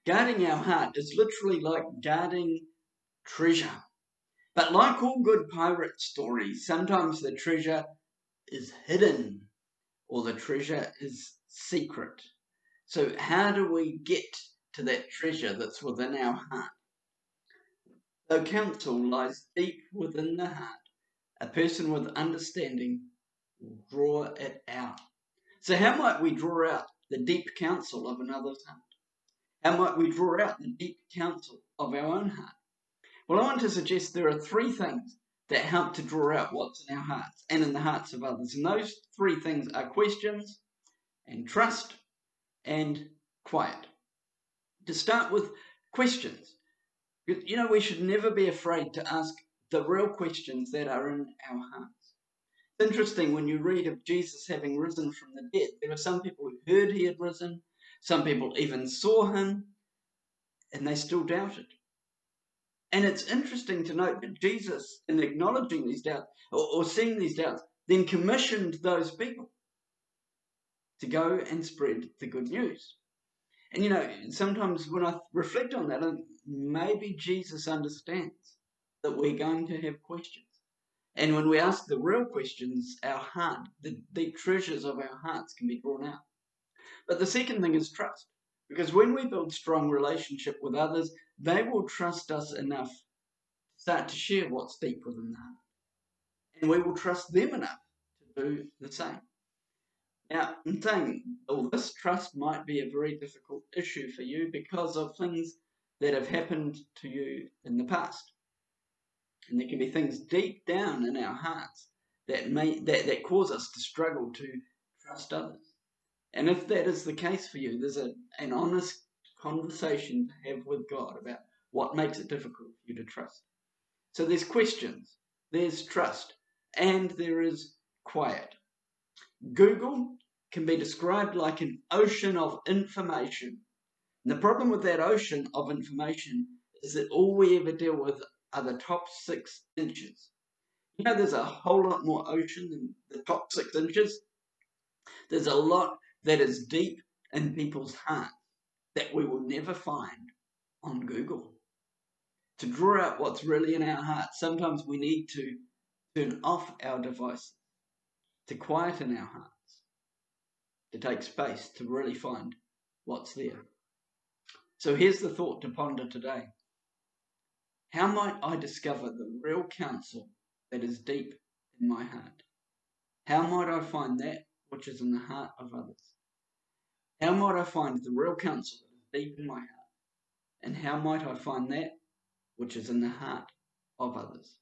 Guarding our heart is literally like guarding treasure. But like all good pirate stories, sometimes the treasure is hidden or the treasure is secret. So how do we get to that treasure that's within our heart? Though counsel lies deep within the heart, a person with understanding will draw it out. So how might we draw out the deep counsel of another's heart? How might we draw out the deep counsel of our own heart? Well, I want to suggest there are three things that help to draw out what's in our hearts and in the hearts of others. And those three things are questions and trust and quiet. To start with, questions. We should never be afraid to ask the real questions that are in our hearts. It's interesting when you read of Jesus having risen from the dead. There were some people who heard he had risen, some people even saw him, and they still doubted. And it's interesting to note that Jesus, in acknowledging these doubts or seeing these doubts, then commissioned those people to go and spread the good news. And sometimes when I reflect on that, maybe Jesus understands that we're going to have questions. And when we ask the real questions, our heart, the deep treasures of our hearts can be drawn out. But the second thing is trust. Because when we build strong relationship with others, they will trust us enough to start to share what's deep within the heart. And we will trust them enough to do the same. Now, in saying all this, trust might be a very difficult issue for you because of things that have happened to you in the past. And there can be things deep down in our hearts that cause us to struggle to trust others. And if that is the case for you, there's an honest conversation to have with God about what makes it difficult for you to trust. So there's questions, there's trust, and there is quiet. Google can be described like an ocean of information. And the problem with that ocean of information is that all we ever deal with are the top 6 inches. There's a whole lot more ocean than the top 6 inches. There's a lot that is deep in people's hearts that we will never find on Google. To draw out what's really in our hearts, sometimes we need to turn off our devices, to quieten our hearts, to take space to really find what's there. So here's the thought to ponder today. How might I discover the real counsel that is deep in my heart? How might I find that which is in the heart of others? How might I find the real counsel that is deep in my heart? And how might I find that which is in the heart of others?